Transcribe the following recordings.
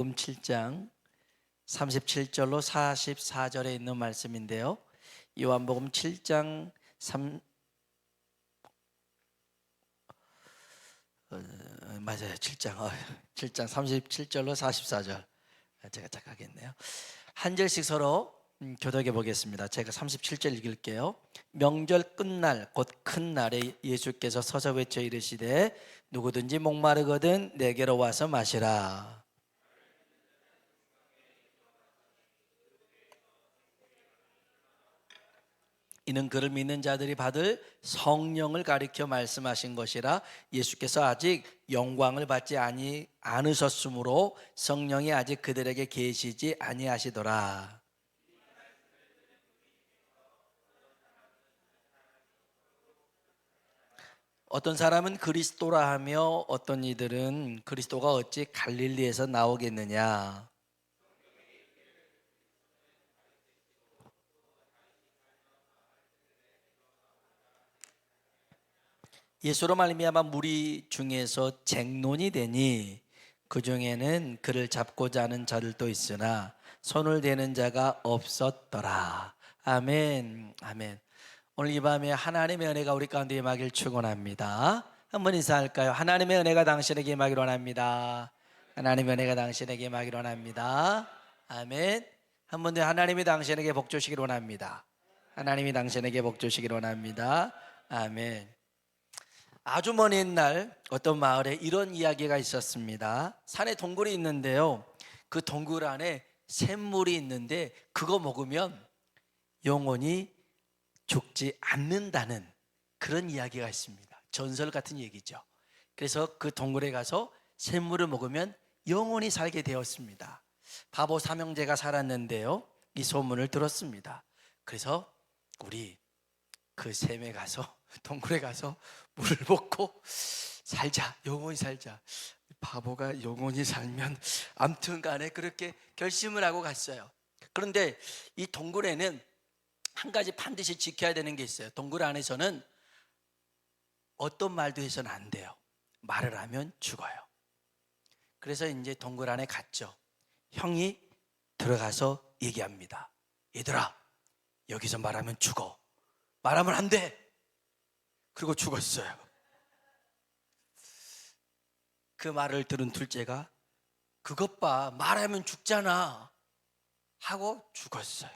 7장 37절로 44절에 있는 말씀인데요. 요한복음 7장 3 맞아요. 7장 37절로 44절. 제가 착각했네요. 한 절씩 서로 교독해 보겠습니다. 제가 37절 읽을게요. 명절 끝날 곧 큰 날에 예수께서 서서 외쳐 이르시되 누구든지 목마르거든 내게로 와서 마시라. 이는 그를 믿는 자들이 받을 성령을 가리켜 말씀하신 것이라. 예수께서 아직 영광을 받지 않으셨으므로 성령이 아직 그들에게 계시지 아니하시더라. 어떤 사람은 그리스도라 하며 어떤 이들은 그리스도가 어찌 갈릴리에서 나오겠느냐. 예수로 말미암아 무리 중에서 쟁론이 되니 그 중에는 그를 잡고자 하는 자들도 있으나 손을 대는 자가 없었더라. 아멘. 아멘. 오늘 이 밤에 하나님의 은혜가 우리 가운데 임하길 축원합니다. 한번 인사할까요? 하나님의 은혜가 당신에게 임하길 원합니다. 하나님의 은혜가 당신에게 임하길 원합니다. 아멘. 한 번 더 하나님이 당신에게 복 주시길 원합니다. 하나님이 당신에게 복 주시길 원합니다. 아멘. 아주 먼 옛날 어떤 마을에 이런 이야기가 있었습니다. 산에 동굴이 있는데요, 그 동굴 안에 샘물이 있는데 그거 먹으면 영원히 죽지 않는다는 그런 이야기가 있습니다. 전설 같은 얘기죠. 그래서 그 동굴에 가서 샘물을 먹으면 영원히 살게 되었습니다. 바보 삼형제가 살았는데요, 이 소문을 들었습니다. 그래서 우리 그 샘에 가서 동굴에 가서 물을 먹고 살자, 영원히 살자. 바보가 영원히 살면 아무튼 간에 그렇게 결심을 하고 갔어요. 그런데 이 동굴에는 한 가지 반드시 지켜야 되는 게 있어요. 동굴 안에서는 어떤 말도 해서는 안 돼요. 말을 하면 죽어요. 그래서 이제 동굴 안에 갔죠. 형이 들어가서 얘기합니다. 얘들아, 여기서 말하면 죽어. 말하면 안 돼. 그리고 죽었어요. 그 말을 들은 둘째가 그것 봐, 말하면 죽잖아 하고 죽었어요.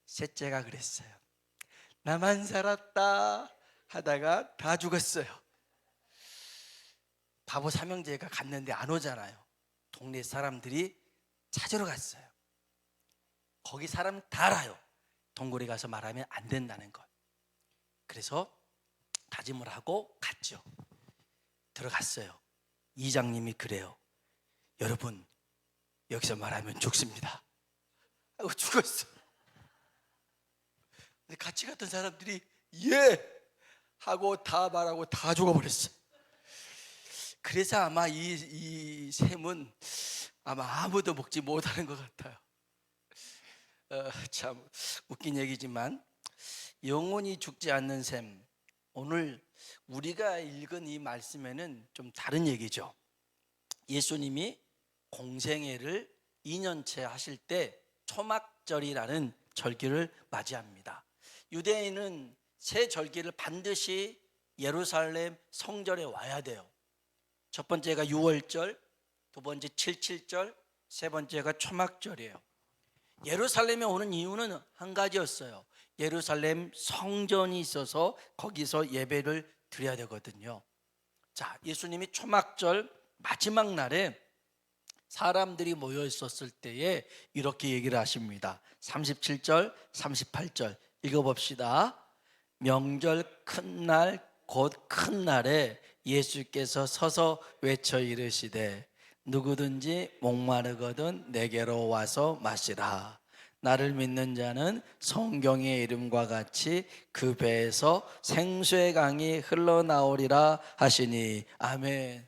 셋째가 그랬어요. 나만 살았다 하다가 다 죽었어요. 바보 삼형제가 갔는데 안 오잖아요. 동네 사람들이 찾으러 갔어요. 거기 사람 다 알아요. 동굴에 가서 말하면 안 된다는 것. 그래서 다짐을 하고 갔죠. 들어갔어요. 이장님이 그래요. 여러분, 여기서 말하면 죽습니다 하고 죽었어요. 근데 같이 갔던 사람들이 예 하고 다 말하고 다 죽어버렸어요. 그래서 아마 이 샘은 아마 아무도 먹지 못하는 것 같아요. 참 웃긴 얘기지만 영원히 죽지 않는 샘, 오늘 우리가 읽은 이 말씀에는 좀 다른 얘기죠. 예수님이 공생애를 2년째 하실 때 초막절이라는 절기를 맞이합니다. 유대인은 새 절기를 반드시 예루살렘 성전에 와야 돼요. 첫 번째가 유월절, 두 번째 칠칠절, 세 번째가 초막절이에요. 예루살렘에 오는 이유는 한 가지였어요. 예루살렘 성전이 있어서 거기서 예배를 드려야 되거든요. 자, 예수님이 초막절 마지막 날에 사람들이 모여 있었을 때에 이렇게 얘기를 하십니다. 37절, 38절 읽어봅시다. 명절 큰 날, 곧 큰 날에 예수께서 서서 외쳐 이르시되 누구든지 목마르거든 내게로 와서 마시라. 나를 믿는 자는 성경의 이름과 같이 그 배에서 생수의 강이 흘러나오리라 하시니. 아멘.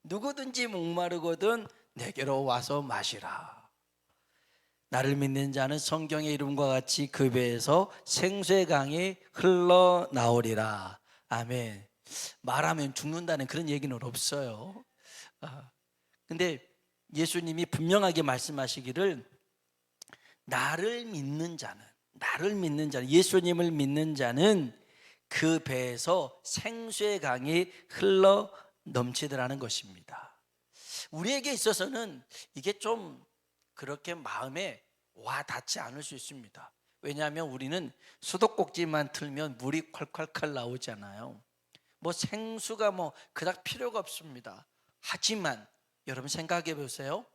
누구든지 목마르거든 내게로 와서 마시라. 나를 믿는 자는 성경의 이름과 같이 그 배에서 생수의 강이 흘러나오리라. 아멘. 말하면 죽는다는 그런 얘기는 없어요. 근데 예수님이 분명하게 말씀하시기를 나를 믿는 자는 예수님을 믿는 자는 그 배에서 생수의 강이 흘러 넘치더라는 것입니다. 우리에게 있어서는 이게 좀 그렇게 마음에 와 닿지 않을 수 있습니다. 왜냐하면 우리는 수도꼭지만 틀면 물이 콸콸콸 나오잖아요. 뭐 생수가 뭐 그닥 필요가 없습니다. 하지만 여러분 생각해 보세요.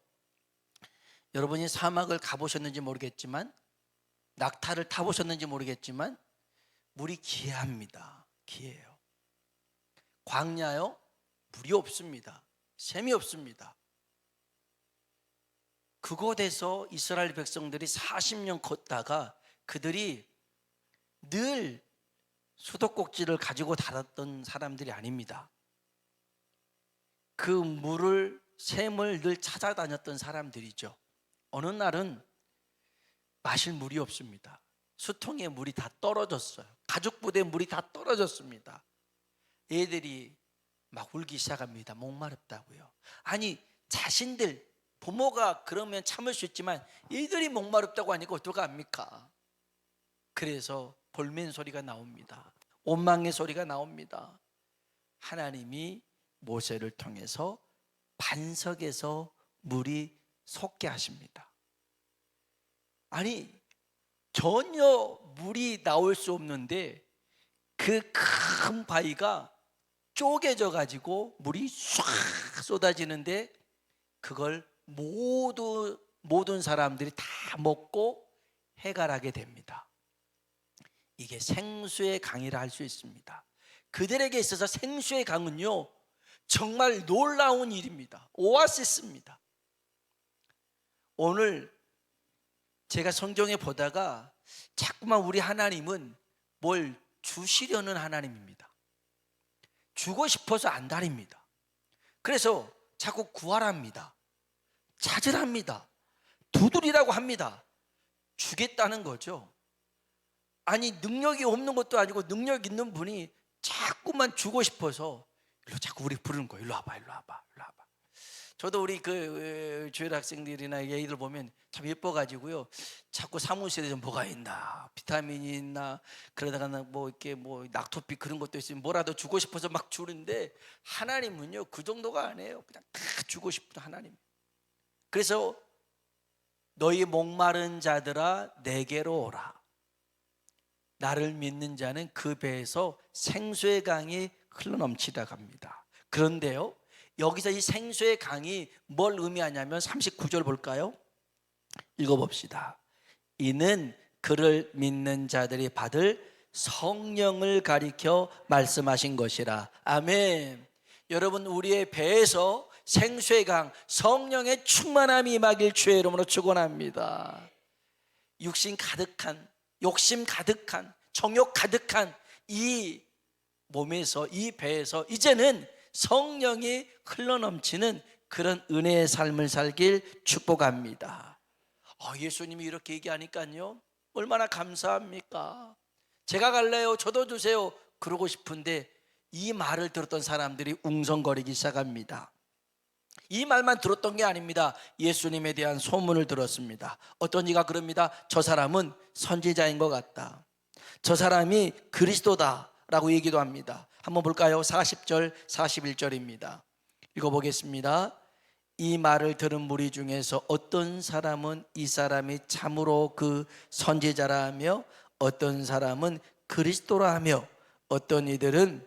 여러분이 사막을 가보셨는지 모르겠지만, 낙타를 타보셨는지 모르겠지만 물이 귀합니다. 귀해요. 광야요? 물이 없습니다. 샘이 없습니다. 그곳에서 이스라엘 백성들이 40년 걷다가 그들이 늘 수도꼭지를 가지고 다녔던 사람들이 아닙니다. 그 물을, 샘을 늘 찾아다녔던 사람들이죠. 어느 날은 마실 물이 없습니다. 수통에 물이 다 떨어졌어요. 가죽 부대에 물이 다 떨어졌습니다. 애들이 막 울기 시작합니다. 목마르다고요. 아니, 자신들 부모가 그러면 참을 수 있지만 애들이 목마르다고 하니까 어떡합니까? 그래서 볼멘 소리가 나옵니다. 원망의 소리가 나옵니다. 하나님이 모세를 통해서 반석에서 물이 솟게 하십니다. 아니, 전혀 물이 나올 수 없는데 그 큰 바위가 쪼개져 가지고 물이 唰 쏟아지는데 그걸 모든 사람들이 다 먹고 해갈하게 됩니다. 이게 생수의 강이라 할 수 있습니다. 그들에게 있어서 생수의 강은요 정말 놀라운 일입니다. 오아시스입니다. 오늘 제가 성경에 보다가 자꾸만 우리 하나님은 뭘 주시려는 하나님입니다. 주고 싶어서 안 다닙니다. 그래서 자꾸 구하랍니다. 찾으랍니다. 두드리라고 합니다. 주겠다는 거죠. 아니, 능력이 없는 것도 아니고 능력 있는 분이 자꾸만 주고 싶어서 일로 자꾸 우리 부르는 거예요. 일로 와봐, 일로 와봐, 일로 와봐. 저도 우리 그 주일 학생들이나 애들 보면 참 예뻐가지고요. 자꾸 사무실에 뭐가 있나, 비타민이 있나, 그러다가 뭐 이렇게 뭐 낙토피 그런 것도 있으면 뭐라도 주고 싶어서 막 주는데 하나님은요 그 정도가 아니에요. 그냥 다 주고 싶은 하나님. 그래서 너희 목마른 자들아 내게로 오라. 나를 믿는 자는 그 배에서 생수의 강이 흘러넘치다 갑니다. 그런데요, 여기서 이 생수의 강이 뭘 의미하냐면 39절 볼까요? 읽어봅시다. 이는 그를 믿는 자들이 받을 성령을 가리켜 말씀하신 것이라. 아멘. 여러분, 우리의 배에서 생수의 강, 성령의 충만함이 임하길 주의 이름으로 축원합니다. 육신 가득한, 욕심 가득한, 정욕 가득한 이 몸에서, 이 배에서 이제는 성령이 흘러넘치는 그런 은혜의 삶을 살길 축복합니다. 예수님이 이렇게 얘기하니까요 얼마나 감사합니까? 제가 갈래요, 저도 주세요 그러고 싶은데 이 말을 들었던 사람들이 웅성거리기 시작합니다. 이 말만 들었던 게 아닙니다. 예수님에 대한 소문을 들었습니다. 어떤 이가 그럽니다. 저 사람은 선지자인 것 같다, 저 사람이 그리스도다 라고 얘기도 합니다. 한번 볼까요? 40절 41절입니다 읽어보겠습니다. 이 말을 들은 무리 중에서 어떤 사람은 이 사람이 참으로 그 선지자라 하며 어떤 사람은 그리스도라 하며 어떤 이들은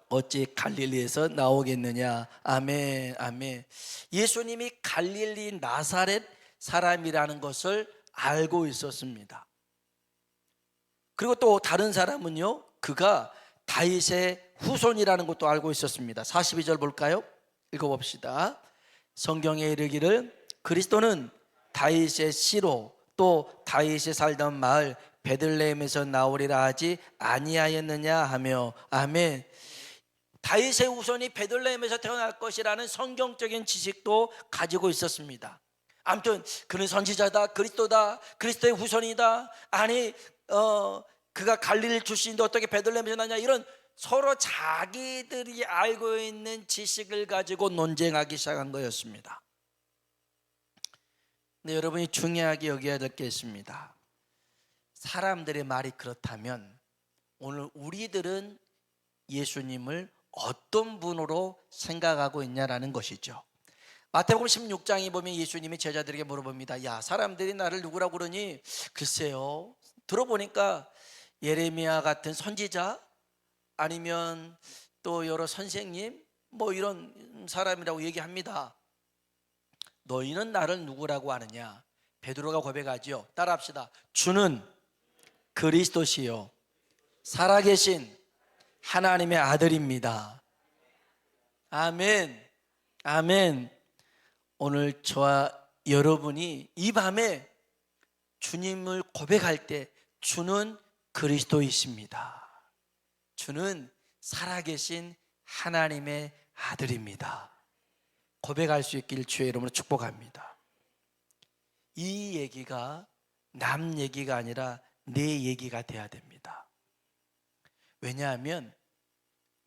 어찌 갈릴리에서 나오겠느냐. 아멘, 아멘. 예수님이 갈릴리 나사렛 사람이라는 것을 알고 있었습니다. 그리고 또 다른 사람은요 그가 다윗의 후손이라는 것도 알고 있었습니다. 42절 볼까요? 읽어봅시다. 성경에 이르기를 그리스도는 다윗의 씨로 또 다윗이 살던 마을 베들레헴에서 나오리라 하지 아니하였느냐 하며. 아멘. 다윗의 후손이 베들레헴에서 태어날 것이라는 성경적인 지식도 가지고 있었습니다. 아무튼 그는 선지자다, 그리스도다, 그리스도의 후손이다. 아니 그가 갈릴리 출신인데 어떻게 베들레헴에서 나냐, 이런 서로 자기들이 알고 있는 지식을 가지고 논쟁하기 시작한 거였습니다. 근데 여러분이 중요하게 여겨야 될 게 있습니다. 사람들의 말이 그렇다면 오늘 우리들은 예수님을 어떤 분으로 생각하고 있냐라는 것이죠. 마태복음 16장에 보면 예수님이 제자들에게 물어봅니다. 야, 사람들이 나를 누구라고 그러니? 글쎄요, 들어보니까 예레미야 같은 선지자, 아니면 또 여러 선생님 뭐 이런 사람이라고 얘기합니다. 너희는 나를 누구라고 하느냐? 베드로가 고백하지요. 따라합시다. 주는 그리스도시요 살아계신 하나님의 아들입니다. 아멘. 아멘. 오늘 저와 여러분이 이 밤에 주님을 고백할 때 주는 그리스도이십니다. 주는 살아계신 하나님의 아들입니다. 고백할 수 있길 주의 이름으로 축복합니다. 이 얘기가 남 얘기가 아니라 내 얘기가 돼야 됩니다. 왜냐하면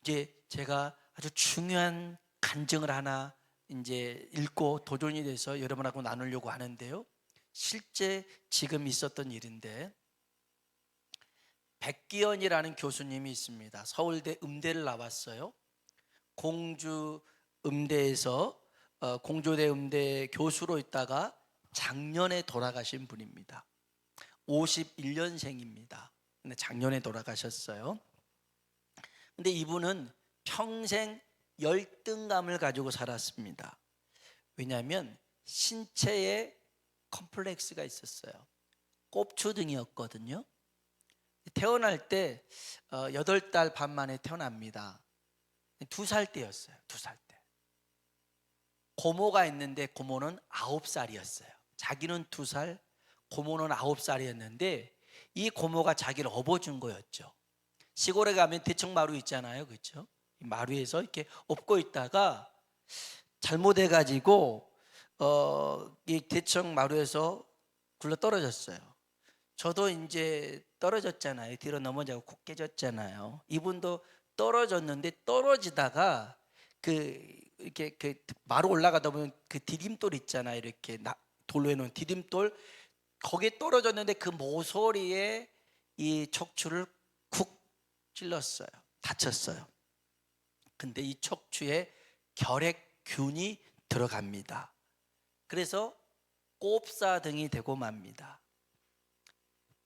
이제 제가 아주 중요한 간증을 하나 이제 읽고 도전이 돼서 여러분하고 나누려고 하는데요. 실제 지금 있었던 일인데, 백기현이라는 교수님이 있습니다. 서울대 음대를 나왔어요. 공주 음대에서 공조대 음대 교수로 있다가 작년에 돌아가신 분입니다. 51년생입니다. 근데 작년에 돌아가셨어요. 근데 이분은 평생 열등감을 가지고 살았습니다. 왜냐하면 신체에 컴플렉스가 있었어요. 꼽추등이었거든요. 태어날 때 8달 반 만에 태어납니다. 2살 때였어요. 2살 때. 고모가 있는데 고모는 9살이었어요. 자기는 2살, 고모는 9살이었는데 이 고모가 자기를 업어준 거였죠. 시골에 가면 대청마루 있잖아요, 그렇죠? 마루에서 이렇게 업고 있다가 잘못해가지고 이 대청마루에서 굴러 떨어졌어요. 저도 이제 떨어졌잖아요. 뒤로 넘어져서 콕 깨졌잖아요. 이분도 떨어졌는데 떨어지다가 이렇게 마루 올라가다 보면 그 디딤돌 있잖아요. 이렇게 돌로 해놓은 디딤돌, 거기에 떨어졌는데 그 모서리에 이 척추를 쿡 찔렀어요. 다쳤어요. 근데 이 척추에 결핵균이 들어갑니다. 그래서 꼽사등이 되고 맙니다.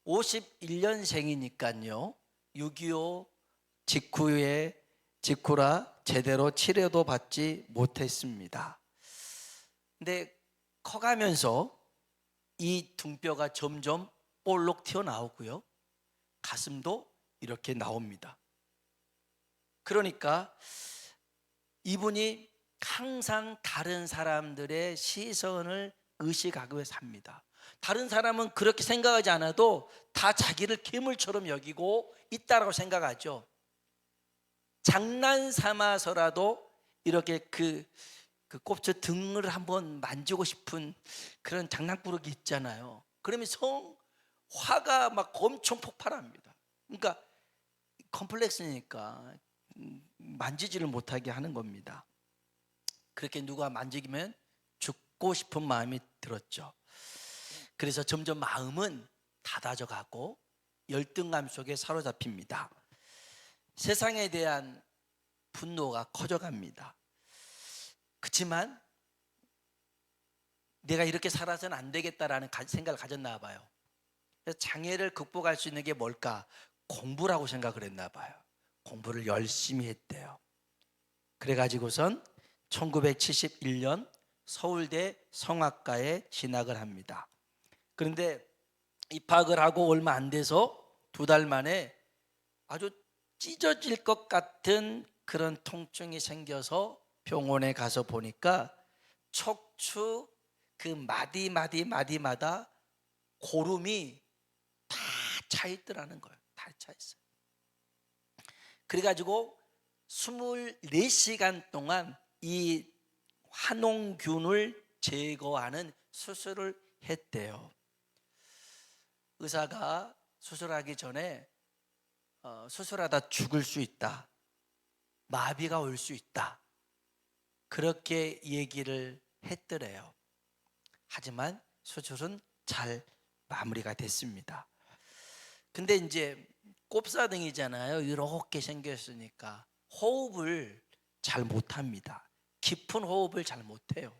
51년생이니까요 6.25 직후라 제대로 치료도 받지 못했습니다. 근데 커가면서 이 등뼈가 점점 볼록 튀어나오고요, 가슴도 이렇게 나옵니다. 그러니까 이분이 항상 다른 사람들의 시선을 의식하고 삽니다. 다른 사람은 그렇게 생각하지 않아도 다 자기를 괴물처럼 여기고 있다라고 생각하죠. 장난 삼아서라도 이렇게 그 꼽쳐 등을 한번 만지고 싶은 그런 장난꾸러기 있잖아요. 그러면 화가 막 엄청 폭발합니다. 그러니까 컴플렉스니까 만지지를 못하게 하는 겁니다. 그렇게 누가 만지면 죽고 싶은 마음이 들었죠. 그래서 점점 마음은 닫아져 가고 열등감 속에 사로잡힙니다. 세상에 대한 분노가 커져갑니다. 그렇지만 내가 이렇게 살아서는 안 되겠다라는 생각을 가졌나 봐요. 그래서 장애를 극복할 수 있는 게 뭘까? 공부라고 생각을 했나 봐요. 공부를 열심히 했대요. 그래가지고선 1971년 서울대 성악과에 진학을 합니다. 그런데 입학을 하고 얼마 안 돼서 2달 만에 아주 찢어질 것 같은 그런 통증이 생겨서 병원에 가서 보니까 척추 그 마디마다 고름이 다 차 있더라는 거예요. 다 차 있어요. 그래가지고 24시간 동안 이 환옹균을 제거하는 수술을 했대요. 의사가 수술하기 전에 수술하다 죽을 수 있다, 마비가 올 수 있다, 그렇게 얘기를 했더래요. 하지만 수술은 잘 마무리가 됐습니다. 근데 이제 꼽사등이잖아요. 이렇게 생겼으니까 호흡을 잘 못합니다. 깊은 호흡을 잘 못해요.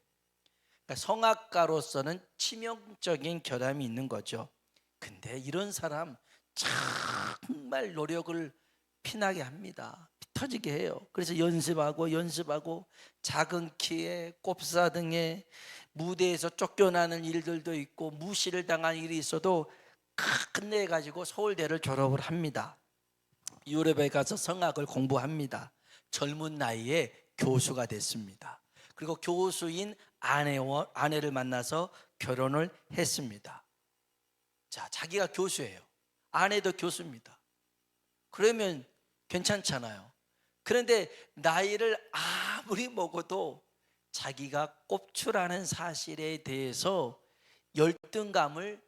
그러니까 성악가로서는 치명적인 결함이 있는 거죠. 근데 이런 사람 정말 노력을 피나게 합니다. 피 터지게 해요. 그래서 연습하고 작은 키에 꼽사등에 무대에서 쫓겨나는 일들도 있고 무시를 당한 일이 있어도 끝내 가지고 서울대를 졸업을 합니다. 유럽에 가서 성악을 공부합니다. 젊은 나이에 교수가 됐습니다. 그리고 교수인 아내를 만나서 결혼을 했습니다. 자, 자기가 교수예요. 아내도 교수입니다. 그러면 괜찮잖아요. 그런데 나이를 아무리 먹어도 자기가 꼽추라는 사실에 대해서 열등감을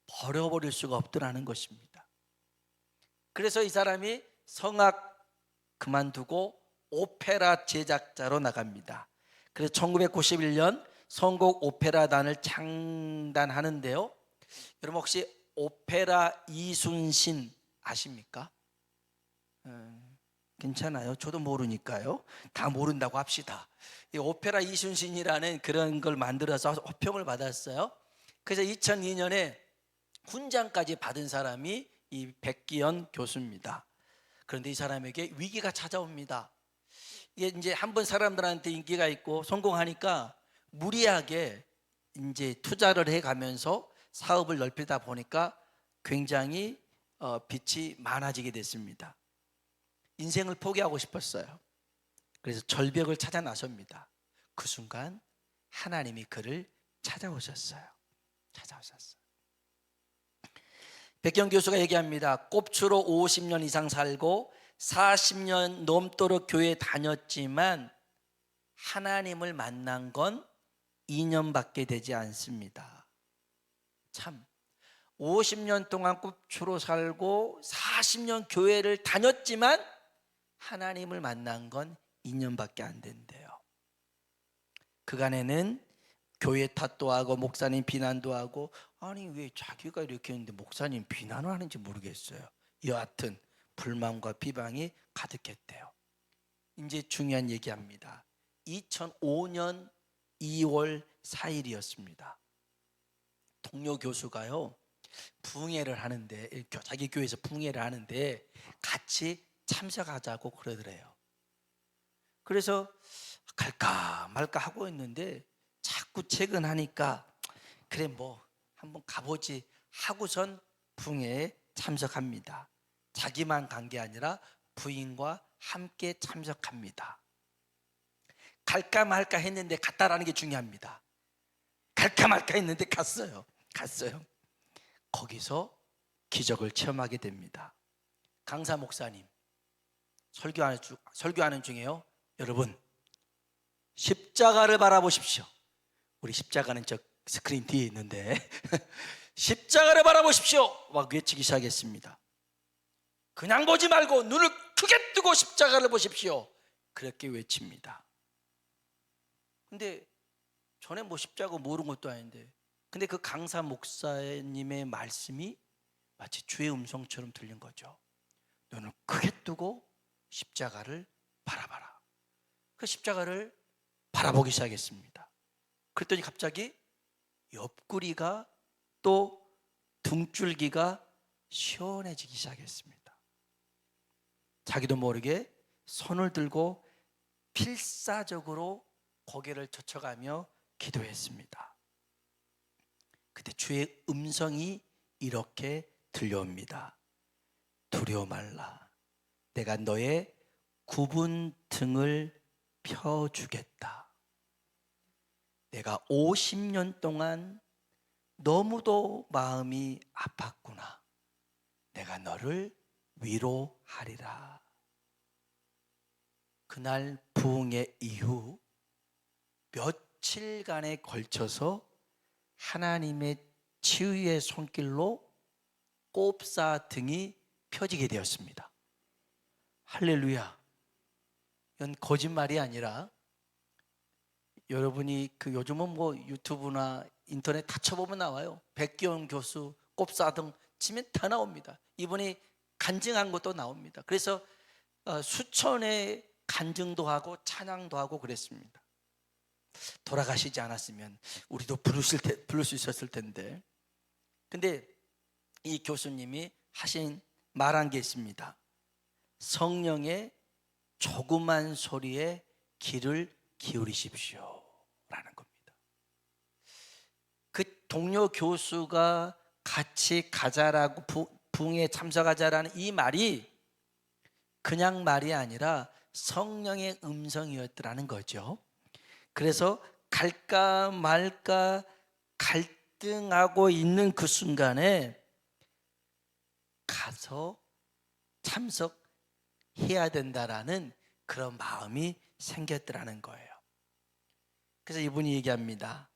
버려버릴 수가 없더라는 것입니다. 그래서 이 사람이 성악 그만두고 오페라 제작자로 나갑니다. 그래서 1991년 선곡 오페라단을 창단하는데요. 여러분 혹시 오페라 이순신 아십니까? 괜찮아요. 저도 모르니까요. 다 모른다고 합시다. 이 오페라 이순신이라는 그런 걸 만들어서 호평을 받았어요. 그래서 2002년에 훈장까지 받은 사람이 이 백기현 교수입니다. 그런데 이 사람에게 위기가 찾아옵니다. 이게 이제 한번 사람들한테 인기가 있고 성공하니까 무리하게 이제 투자를 해가면서 사업을 넓히다 보니까 굉장히 빚이 많아지게 됐습니다. 인생을 포기하고 싶었어요. 그래서 절벽을 찾아 나섭니다. 그 순간 하나님이 그를 찾아오셨어요. 백경 교수가 얘기합니다. 꼽추로 50년 이상 살고 40년 넘도록 교회 다녔지만 하나님을 만난 건 2년밖에 되지 않습니다. 참 50년 동안 꼽추로 살고 40년 교회를 다녔지만 하나님을 만난 건 2년밖에 안 된대요. 그간에는 교회 탓도 하고 목사님 비난도 하고, 아니 왜 자기가 이렇게 했는데 목사님 비난을 하는지 모르겠어요. 여하튼 불만과 비방이 가득했대요. 이제 중요한 얘기합니다. 2005년 2월 4일이었습니다. 동료 교수가요 부흥회를 하는데, 자기 교회에서 부흥회를 하는데 같이 참석하자고 그러더래요. 그래서 갈까 말까 하고 있는데 자꾸 퇴근하니까 그래 뭐 한번 가보지 하고선 부흥회에 참석합니다. 자기만 간 게 아니라 부인과 함께 참석합니다. 갈까 말까 했는데 갔다라는 게 중요합니다. 갈까 말까 했는데 갔어요. 거기서 기적을 체험하게 됩니다. 강사 목사님 설교하는 중에요. 여러분 십자가를 바라보십시오. 우리 십자가는 저 스크린 뒤에 있는데 십자가를 바라보십시오 막 외치기 시작했습니다. 그냥 보지 말고 눈을 크게 뜨고 십자가를 보십시오 그렇게 외칩니다. 근데 전에 뭐 십자가 모르는 것도 아닌데, 근데 그 강사 목사님의 말씀이 마치 주의 음성처럼 들린 거죠. 눈을 크게 뜨고 십자가를 바라봐라. 그 십자가를 바라보기 시작했습니다. 그랬더니 갑자기 옆구리가 또 등줄기가 시원해지기 시작했습니다. 자기도 모르게 손을 들고 필사적으로 고개를 젖혀가며 기도했습니다. 그때 주의 음성이 이렇게 들려옵니다. 두려워 말라. 내가 너의 굽은 등을 펴주겠다. 내가 50년 동안 너무도 마음이 아팠구나. 내가 너를 위로하리라. 그날 부흥회 이후 며칠간에 걸쳐서 하나님의 치유의 손길로 꼽사 등이 펴지게 되었습니다. 할렐루야. 이건 거짓말이 아니라, 여러분이 그 요즘은 뭐 유튜브나 인터넷 다 쳐보면 나와요. 백기원 교수, 꼽사등 치면 다 나옵니다. 이분이 간증한 것도 나옵니다. 그래서 수천의 간증도 하고 찬양도 하고 그랬습니다. 돌아가시지 않았으면 우리도 부를 수 있었을 텐데. 근데 이 교수님이 말한 게 있습니다. 성령의 조그만 소리에 귀를 기울이십시오 라는 겁니다. 그 동료 교수가 같이 가자라고, 부흥에 참석하자라는 이 말이 그냥 말이 아니라 성령의 음성이었더라는 거죠. 그래서 갈까 말까 갈등하고 있는 그 순간에 가서 참석해야 된다라는 그런 마음이 생겼더라는 거예요. 그래서 이분이 얘기합니다.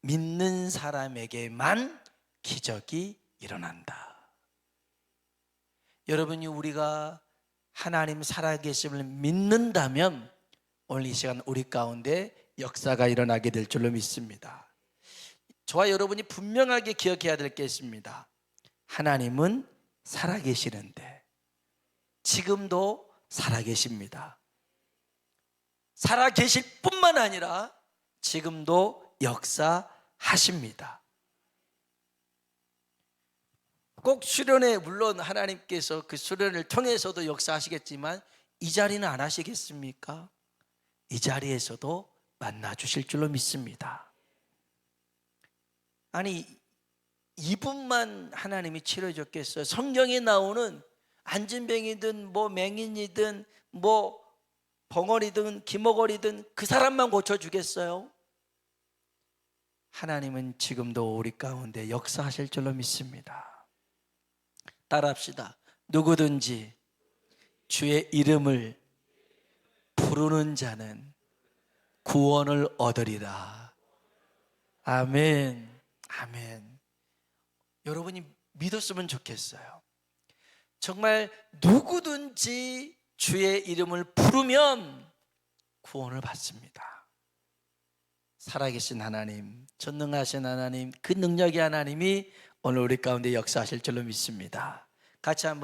믿는 사람에게만 기적이 일어난다. 여러분이 우리가 하나님 살아계심을 믿는다면 오늘 이 시간 우리 가운데 역사가 일어나게 될 줄로 믿습니다. 저와 여러분이 분명하게 기억해야 될 게 있습니다. 하나님은 살아계시는데 지금도 살아계십니다. 살아계실 뿐만 아니라 지금도 역사하십니다. 꼭 수련회, 물론 하나님께서 그 수련을 통해서도 역사하시겠지만 이 자리는 안 하시겠습니까? 이 자리에서도 만나 주실 줄로 믿습니다. 아니, 이분만 하나님이 치료해 줬겠어요? 성경에 나오는 안진뱅이든 뭐 맹인이든 뭐 벙어리든 기머거리든 그 사람만 고쳐주겠어요? 하나님은 지금도 우리 가운데 역사하실 줄로 믿습니다. 따라합시다. 누구든지 주의 이름을 부르는 자는 구원을 얻으리라. 아멘. 아멘. 여러분이 믿었으면 좋겠어요. 정말 누구든지 주의 이름을 부르면 구원을 받습니다. 살아계신 하나님, 전능하신 하나님, 그 능력의 하나님이 오늘 우리 가운데 역사하실 줄로 믿습니다. 같이 한번